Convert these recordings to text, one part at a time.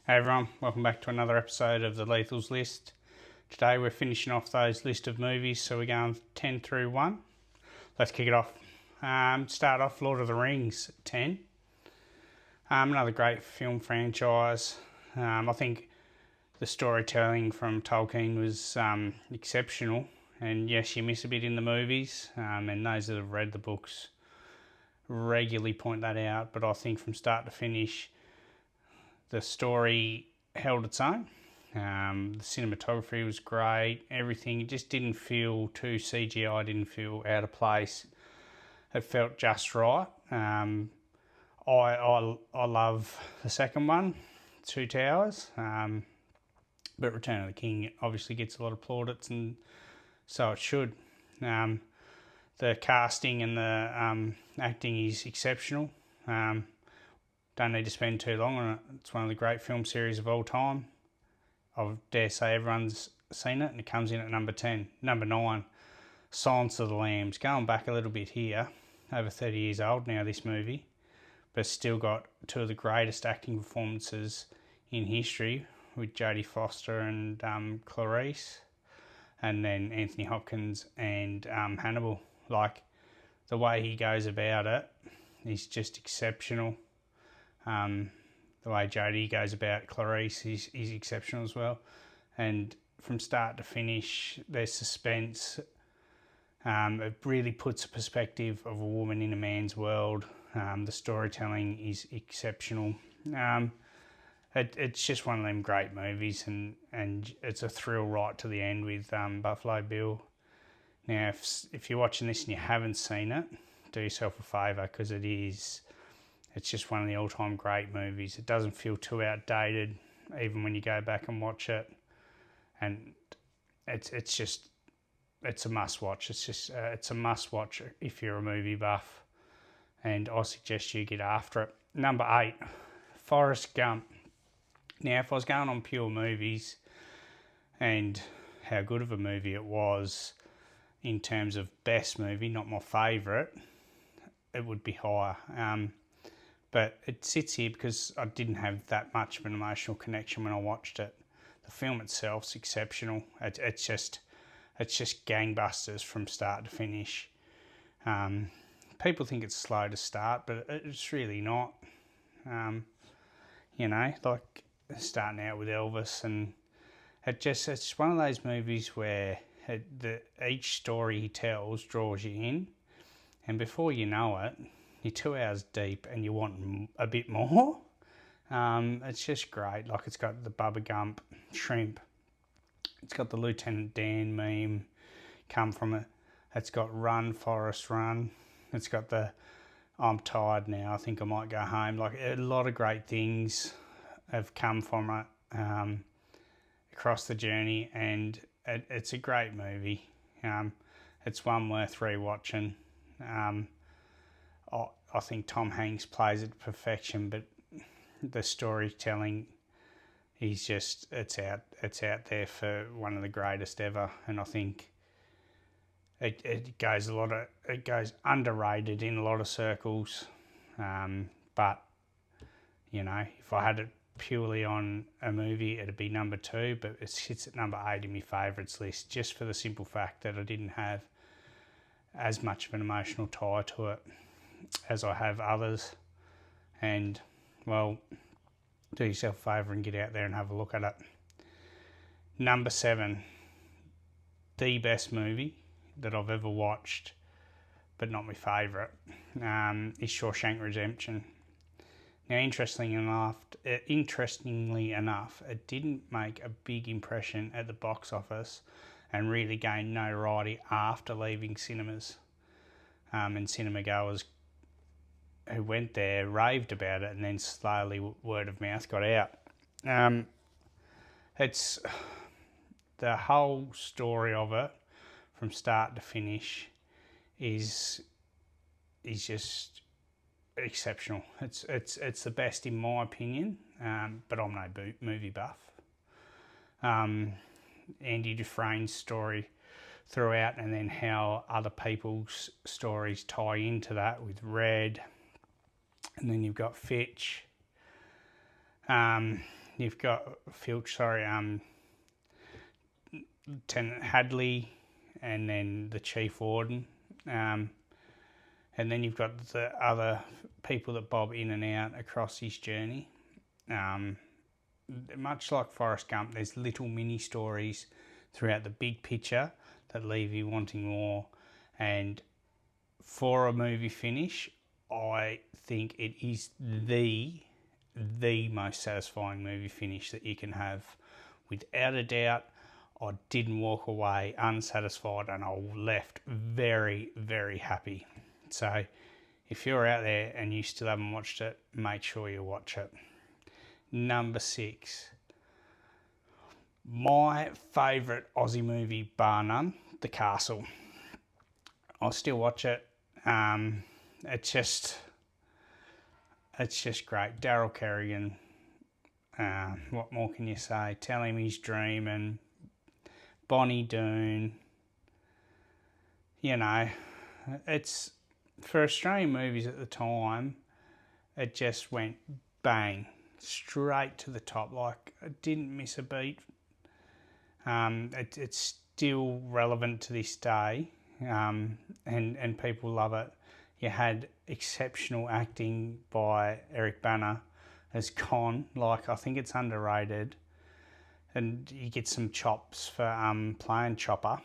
Hey everyone, welcome back to another episode of the Lethal's List. Today we're finishing off those list of movies, so we're going 10 through 1. Let's kick it off. Start off Lord of the Rings at 10. Another great film franchise. I think the storytelling from Tolkien was exceptional, and yes, you miss a bit in the movies, and those that have read the books regularly point that out, but I think from start to finish the story held its own. The cinematography was great. Everything, it just didn't feel too CGI, didn't feel out of place. It felt just right. I love the second one, Two Towers, but Return of the King obviously gets a lot of plaudits, and so it should. The casting and the acting is exceptional. Don't need to spend too long on it. It's one of the great film series of all time. I dare say everyone's seen it, and it comes in at number 10. Number 9, Silence of the Lambs. Going back a little bit here, over 30 years old now, this movie, but still got two of the greatest acting performances in history with Jodie Foster and Clarice, and then Anthony Hopkins and Hannibal. Like, the way he goes about it is just exceptional. The way Jodie goes about Clarice is exceptional as well. And from start to finish, there's suspense. It really puts a perspective of a woman in a man's world. The storytelling is exceptional. It's just one of them great movies, and it's a thrill right to the end with Buffalo Bill. Now, if you're watching this and you haven't seen it, do yourself a favour, because it's just one of the all-time great movies. It doesn't feel too outdated, even when you go back and watch it. And it's a must-watch. It's a must-watch if you're a movie buff. And I suggest you get after it. Number 8, Forrest Gump. Now, if I was going on pure movies and how good of a movie it was in terms of best movie, not my favourite, it would be higher. But it sits here because I didn't have that much of an emotional connection when I watched it. The film itself's exceptional. It's just gangbusters from start to finish. People think it's slow to start, but it's really not. Like starting out with Elvis, and it's one of those movies where each story he tells draws you in, and before you know it, you're 2 hours deep and you want a bit more. It's just great. Like, it's got the Bubba Gump shrimp. It's got the Lieutenant Dan meme come from it. It's got Run, Forrest, Run. It's got the I'm tired now, I think I might go home. Like, a lot of great things have come from it across the journey, and it's a great movie. It's one worth rewatching. I think Tom Hanks plays it to perfection, but the storytelling is just it's out there for one of the greatest ever, and I think it goes underrated in a lot of circles. But if I had it purely on a movie, it'd be number 2, but it sits at number 8 in my favourites list, just for the simple fact that I didn't have as much of an emotional tie to it as I have others. And, well, do yourself a favour and get out there and have a look at it. Number 7, the best movie that I've ever watched, but not my favourite, is Shawshank Redemption. Now, interestingly enough, it didn't make a big impression at the box office and really gained notoriety after leaving cinemas. And cinema goers who went there raved about it, and then slowly word of mouth got out. It's the whole story of it from start to finish is just exceptional. It's the best in my opinion, but I'm no movie buff. Andy Dufresne's story throughout, and then how other people's stories tie into that with Red, and then you've got Fitch. you've got Filch, Lieutenant Hadley, and then the Chief Warden. And then you've got the other people that bob in and out across his journey. Much like Forrest Gump, there's little mini stories throughout the big picture that leave you wanting more. And for a movie finish, I think it is the most satisfying movie finish that you can have. Without a doubt, I didn't walk away unsatisfied, and I left very, very happy. So if you're out there and you still haven't watched it, make sure you watch it. Number 6. My favourite Aussie movie, bar none, The Castle. I still watch it. It's just great. Daryl Kerrigan. What more can you say? Tell him his dream, and Bonnie Doon. You know, it's for Australian movies at the time. It just went bang, straight to the top. Like, it didn't miss a beat. It's still relevant to this day, and people love it. You had exceptional acting by Eric Bana as Con. Like, I think it's underrated, and you get some chops for playing Chopper.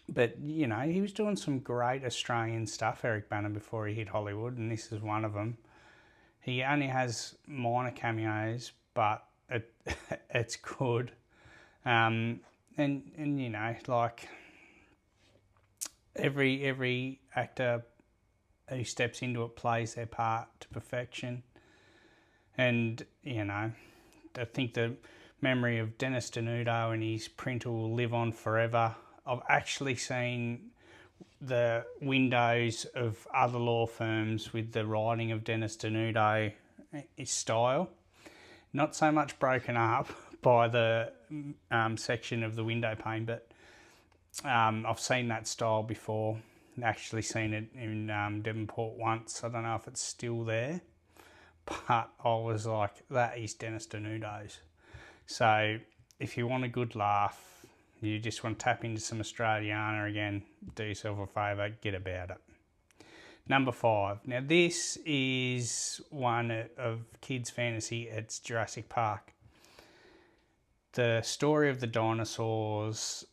But, you know, he was doing some great Australian stuff, Eric Bana, before he hit Hollywood, and this is one of them. He only has minor cameos, but it's good. And you know, like, every actor who steps into it plays their part to perfection. And, you know, I think the memory of Dennis Denudo and his print will live on forever. I've actually seen the windows of other law firms with the writing of Dennis Denudo, his style. Not so much broken up by the section of the window pane, but I've seen that style before. Actually seen it in Devonport once. I don't know if it's still there, but I was like, that is Dennis Denudo's. So if you want a good laugh, you just want to tap into some Australiana again, do yourself a favour, get about it. Number 5. Now, this is one of kids' fantasy. It's Jurassic Park. The story of the dinosaurs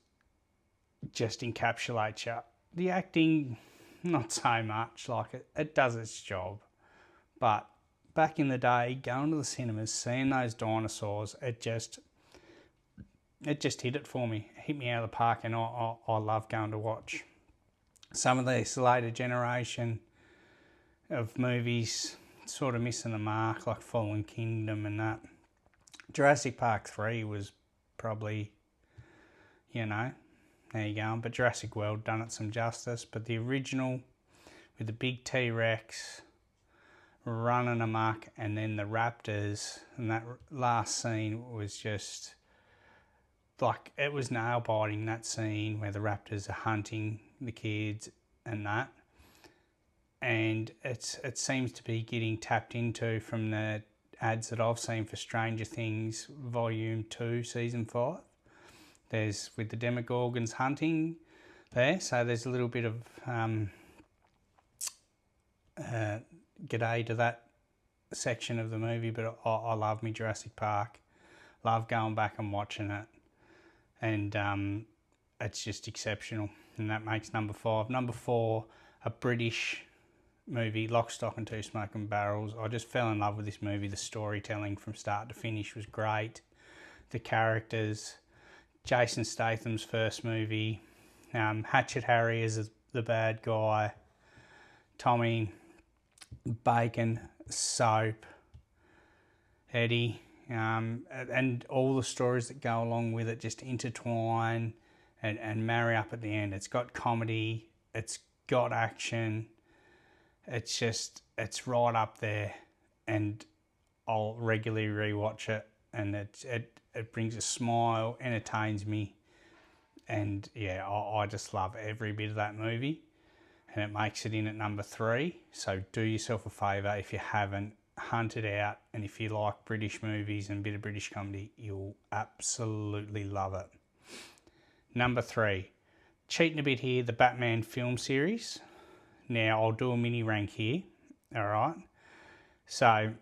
just encapsulates you. The acting, not so much. Like, it does its job. But back in the day, going to the cinemas, seeing those dinosaurs, it just hit it for me. It hit me out of the park, and I love going to watch. Some of this later generation of movies sort of missing the mark, like Fallen Kingdom and that. Jurassic Park 3 was probably, you know, there you go. But Jurassic World done it some justice. But the original, with the big T-Rex running amok, and then the raptors, and that last scene was just, like, it was nail-biting, that scene where the raptors are hunting the kids and that. And it seems to be getting tapped into from the ads that I've seen for Stranger Things Volume 2, Season 5. There's, with the Demogorgons hunting there, so there's a little bit of g'day to that section of the movie, but I love me Jurassic Park. Love going back and watching it. And it's just exceptional. And that makes number 5. Number 4, a British movie, Lock, Stock and Two Smoking Barrels. I just fell in love with this movie. The storytelling from start to finish was great. The characters, Jason Statham's first movie, Hatchet Harry as the bad guy, Tommy, Bacon, Soap, Eddie, and all the stories that go along with it just intertwine and marry up at the end. It's got comedy, it's got action, it's right up there, and I'll regularly rewatch it, and it brings a smile, entertains me, and yeah, I just love every bit of that movie, and it makes it in at number 3. So do yourself a favour, if you haven't, hunt it out, and if you like British movies and a bit of British comedy, you'll absolutely love it. Number 3, cheating a bit here, the Batman film series. Now, I'll do a mini rank here, all right? So,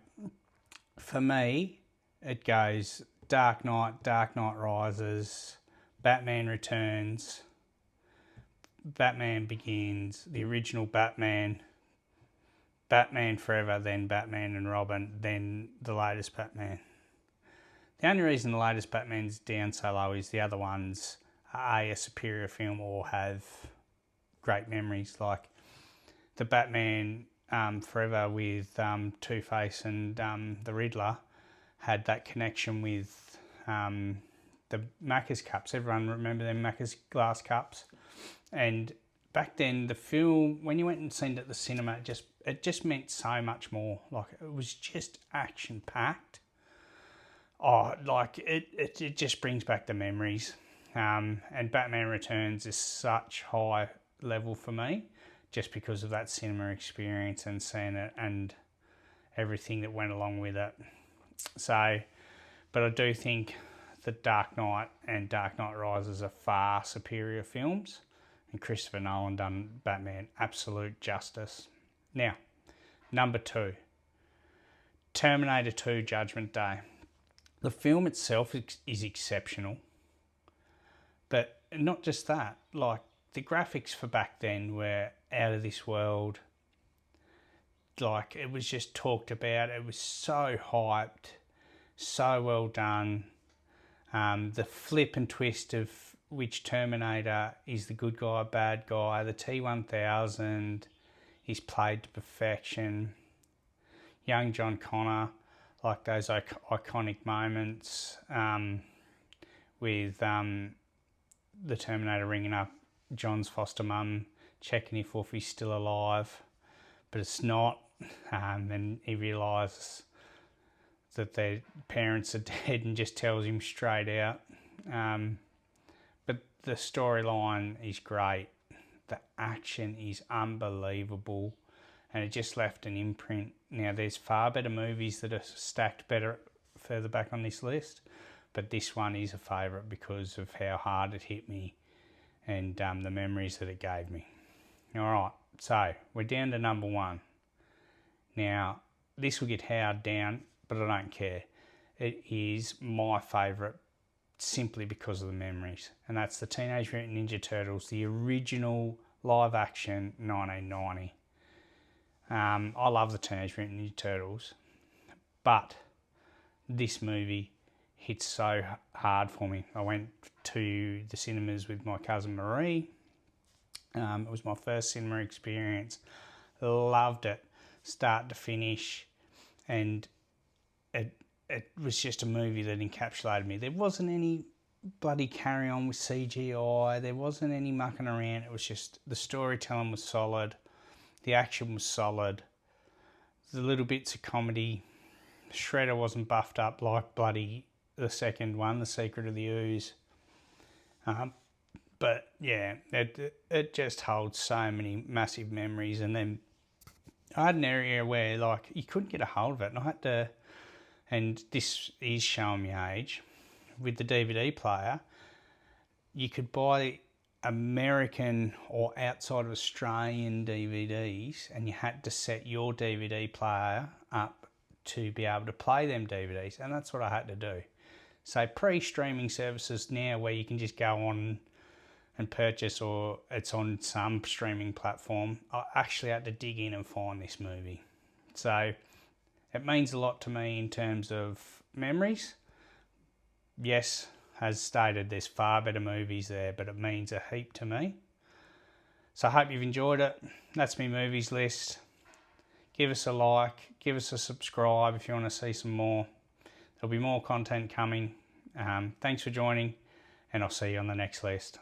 for me, it goes Dark Knight Rises, Batman Returns, Batman Begins, the original Batman, Batman Forever, then Batman and Robin, then the latest Batman. The only reason the latest Batman's down so low is the other ones are a superior film or have great memories, like the Batman Forever with Two-Face and the Riddler had that connection with the Macca's cups. Everyone remember them Macca's glass cups? And back then, the film, when you went and seen it at the cinema, it just meant so much more. Like, it was just action-packed. Oh, like, it just brings back the memories. And Batman Returns is such high level for me, just because of that cinema experience and seeing it and everything that went along with it. So, but I do think that Dark Knight and Dark Knight Rises are far superior films. And Christopher Nolan done Batman absolute justice. Now, number 2, Terminator 2 Judgment Day. The film itself is exceptional. But not just that, like the graphics for back then were out of this world. Like, it was just talked about. It was so hyped, so well done. The flip and twist of which Terminator is the good guy, bad guy. The T-1000 is played to perfection. Young John Connor, like those iconic moments with the Terminator ringing up John's foster mum, checking if Wolfie's still alive, but it's not. And he realises that their parents are dead and just tells him straight out. But the storyline is great. The action is unbelievable, and it just left an imprint. Now, there's far better movies that are stacked better further back on this list, but this one is a favourite because of how hard it hit me and the memories that it gave me. All right, so we're down to number 1. Now, this will get Howard down, but I don't care. It is my favourite simply because of the memories, and that's the Teenage Mutant Ninja Turtles, the original live action 1990. I love the Teenage Mutant Ninja Turtles, but this movie hit so hard for me. I went to the cinemas with my cousin Marie. It was my first cinema experience. Loved it, start to finish, and it was just a movie that encapsulated me. There wasn't any bloody carry on with CGI. There wasn't any mucking around. It was just the storytelling was solid. The action was solid. The little bits of comedy. Shredder wasn't buffed up like bloody the second one, The Secret of the Ooze. But yeah, it just holds so many massive memories. And then I had an area where like you couldn't get a hold of it, and I had to. And this is showing me age. With the DVD player, you could buy American or outside of Australian DVDs, and you had to set your DVD player up to be able to play them DVDs, and that's what I had to do. So pre-streaming services now where you can just go on and purchase, or it's on some streaming platform, I actually had to dig in and find this movie. So it means a lot to me in terms of memories. Yes, as stated, there's far better movies there, but it means a heap to me. So I hope you've enjoyed it. That's my movies list. Give us a like, give us a subscribe if you want to see some more. There'll be more content coming. Thanks for joining, and I'll see you on the next list.